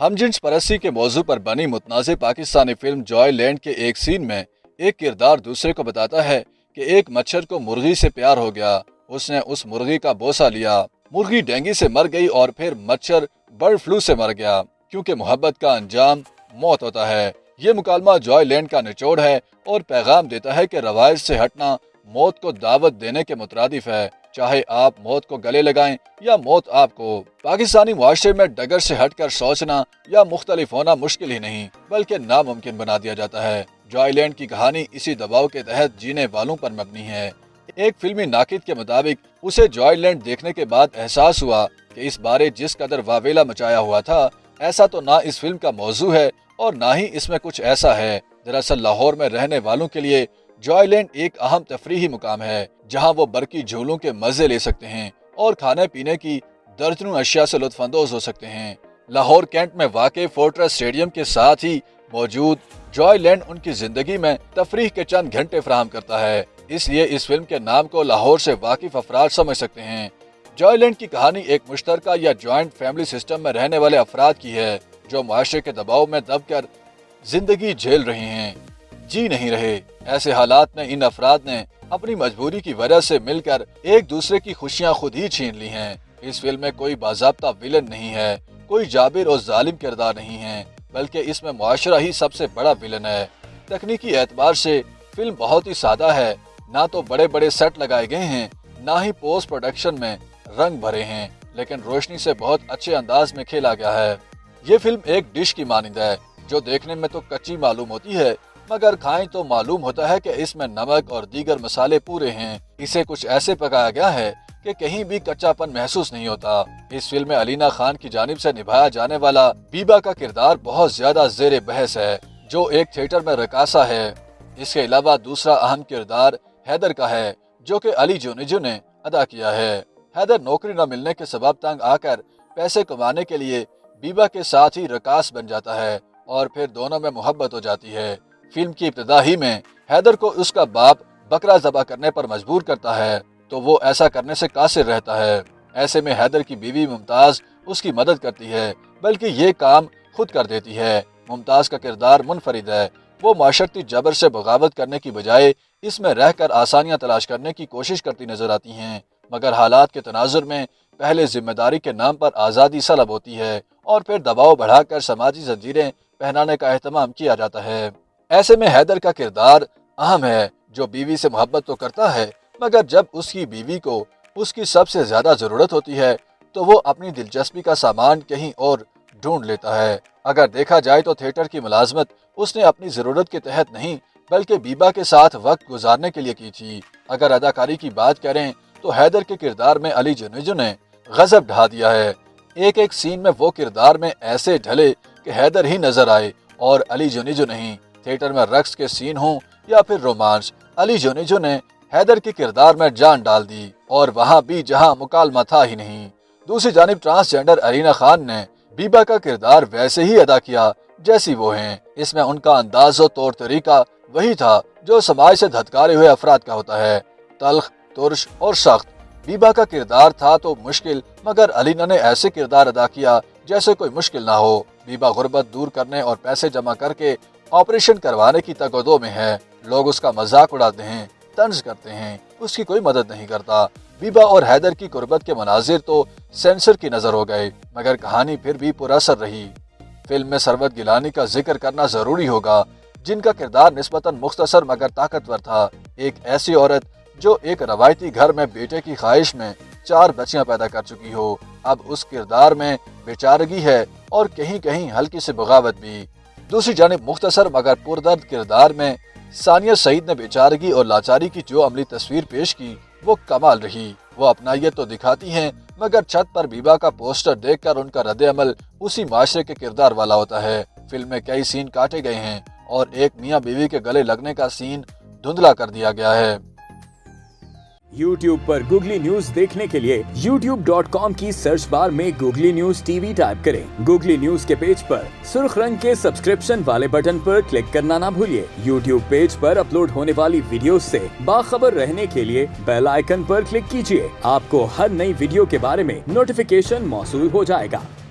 हमजिन्स परस्ती के मौजू पर बनी मुतनाज़ पाकिस्तानी फिल्म जॉय लैंड के एक सीन में एक किरदार दूसरे को बताता है कि एक मच्छर को मुर्गी से प्यार हो गया। उसने उस मुर्गी का बोसा लिया, मुर्गी डेंगू से मर गई और फिर मच्छर बर्ड फ्लू से मर गया, क्योंकि मोहब्बत का अंजाम मौत होता है। ये मुकालमा जॉय लैंड का निचोड़ है और पैगाम देता है कि रवायत से हटना मौत को दावत देने के मुतरादिफ है, चाहे आप मौत को गले लगाएं या मौत आपको। पाकिस्तानी मुआशरे में डगर से हटकर सोचना या मुख्तलिफ होना मुश्किल ही नहीं बल्कि नामुमकिन बना दिया जाता है। जॉय लैंड की कहानी इसी दबाव के तहत जीने वालों पर मबनी है। एक फिल्मी नाकिद के मुताबिक उसे जॉय लैंड देखने के बाद एहसास हुआ कि इस बारे जिस कदर वावेला मचाया हुआ था, ऐसा तो ना इस फिल्म का मौजू है और ना ही इसमें कुछ ऐसा है। दरअसल लाहौर में रहने वालों के लिए जॉय लैंड एक अहम तफरीही मुकाम है, जहां वो बरकी झूलों के मजे ले सकते हैं और खाने पीने की दर्जनों अशिया से लुत्फानंदोज हो सकते हैं। लाहौर कैंट में वाक़े फोर्ट्रेस स्टेडियम के साथ ही मौजूद जॉय लैंड उनकी जिंदगी में तफरीह के चंद घंटे फराहम करता है, इसलिए इस फिल्म के नाम को लाहौर से वाकिफ अफराद समझ सकते हैं। जॉय लैंड की कहानी एक मुश्तरका या जॉइंट फैमिली सिस्टम में रहने वाले अफराद की है, जो मुआशरे के दबाव में दबकर जिंदगी झेल रहे हैं, जी नहीं रहे। ऐसे हालात में इन अफराद ने अपनी मजबूरी की वजह से मिलकर एक दूसरे की खुशियां खुद ही छीन ली हैं। इस फिल्म में कोई बाज़ाब्ता विलन नहीं है, कोई जाबिर और जालिम किरदार नहीं है, बल्कि इसमें मुआशरा ही सबसे बड़ा विलन है। तकनीकी एतबार से फिल्म बहुत ही सादा है, ना तो बड़े बड़े सेट लगाए गए हैं, ना ही पोस्ट प्रोडक्शन में रंग भरे हैं, लेकिन रोशनी से बहुत अच्छे अंदाज में खेला गया है। ये फिल्म एक डिश की मानिंद है, जो देखने में तो कच्ची मालूम होती है, मगर खाएं तो मालूम होता है कि इसमें नमक और दीगर मसाले पूरे हैं। इसे कुछ ऐसे पकाया गया है कि कहीं भी कच्चापन महसूस नहीं होता। इस फिल्म में अलीना खान की जानिब से निभाया जाने वाला बीबा का किरदार बहुत ज्यादा जेर बहस है, जो एक थिएटर में रकासा है। इसके अलावा दूसरा अहम किरदार हैदर का है, जो कि अली जुनिजू ने अदा किया है। हैदर नौकरी न मिलने के सबब तंग आकर पैसे कमाने के लिए बीबा के साथ ही रकास बन जाता है और फिर दोनों में मोहब्बत हो जाती है। फिल्म की इब्तिदा ही में हैदर को उसका बाप बकरा ज़बह करने पर मजबूर करता है, तो वो ऐसा करने से कासिर रहता है। ऐसे में हैदर की बीवी मुमताज़ उसकी मदद करती है, बल्कि ये काम खुद कर देती है। मुमताज़ का किरदार मुनफरिद है, वो माशरती जबर से बगावत करने की बजाय इसमें रहकर आसानियाँ तलाश करने की कोशिश करती नजर आती हैं, मगर हालात के तनाजुर में पहले जिम्मेदारी के नाम पर आज़ादी सलब होती है और फिर दबाव बढ़ाकर समाजी जंजीरें पहनाने का एहतमाम किया जाता है। ऐसे में हैदर का किरदार अहम है, जो बीवी से मोहब्बत तो करता है, मगर जब उसकी बीवी को उसकी सबसे ज्यादा जरूरत होती है तो वो अपनी दिलचस्पी का सामान कहीं और ढूंढ लेता है। अगर देखा जाए तो थिएटर की मुलाजमत उसने अपनी जरूरत के तहत नहीं बल्कि बीबा के साथ वक्त गुजारने के लिए की थी। अगर अदाकारी की बात करें तो हैदर के किरदार में अली जुनिजू ने गजब ढा दिया है। एक एक सीन में वो किरदार में ऐसे ढले कि हैदर ही नजर आए और अली जुनिजू नहीं। थिएटर में रक्स के सीन हों या फिर रोमांस, अली जुनिजू ने हैदर के किरदार में जान डाल दी और वहाँ भी जहाँ मुकालमा था ही नहीं। दूसरी जानिब ट्रांसजेंडर अलीना खान ने बीबा का किरदार वैसे ही अदा किया जैसी वो हैं। इसमें उनका अंदाज और तौर तरीका वही था जो समाज से धत्कारे हुए अफराद का होता है, तल्ख, तुर्श और सख्त। बीबा का किरदार था तो मुश्किल, मगर अलीना ने ऐसे किरदार अदा किया जैसे कोई मुश्किल ना हो। बीबा गुर्बत दूर करने और पैसे जमा करके ऑपरेशन करवाने की तगदो में है। लोग उसका मजाक उड़ाते हैं, तंज करते हैं, उसकी कोई मदद नहीं करता। बीबा और हैदर की गुर्बत के मनाजिर तो सेंसर की नजर हो गए, मगर कहानी फिर भी पुरअसर रही। फिल्म में सरवत गिलानी का जिक्र करना जरूरी होगा, जिनका किरदार निस्बतन मुख्तसर मगर ताकतवर था। एक ऐसी औरत जो एक रवायती घर में बेटे की ख्वाहिश में 4 बच्चियां पैदा कर चुकी हो, अब उस किरदार में बेचारगी है और कहीं कहीं हल्की सी बगावत भी। दूसरी जानिब मुख्तसर मगर पुरदर्द किरदार में सानिया सईद ने बेचारगी और लाचारी की जो अमली तस्वीर पेश की वो कमाल रही। वो अपनाइयत तो दिखाती हैं, मगर छत पर बीबा का पोस्टर देखकर उनका रद्द अमल उसी माशरे के किरदार वाला होता है। फिल्म में कई सीन काटे गए हैं और एक मियाँ बीवी के गले लगने का सीन धुंधला कर दिया गया है। YouTube पर गूगली न्यूज देखने के लिए youtube.com की सर्च बार में गूगली न्यूज टीवी टाइप करें। गूगली न्यूज के पेज पर सुर्ख रंग के सब्सक्रिप्शन वाले बटन पर क्लिक करना ना भूलिए। YouTube पेज पर अपलोड होने वाली वीडियोस से बाखबर रहने के लिए बेल आइकन पर क्लिक कीजिए। आपको हर नई वीडियो के बारे में नोटिफिकेशन मौसूल हो जाएगा।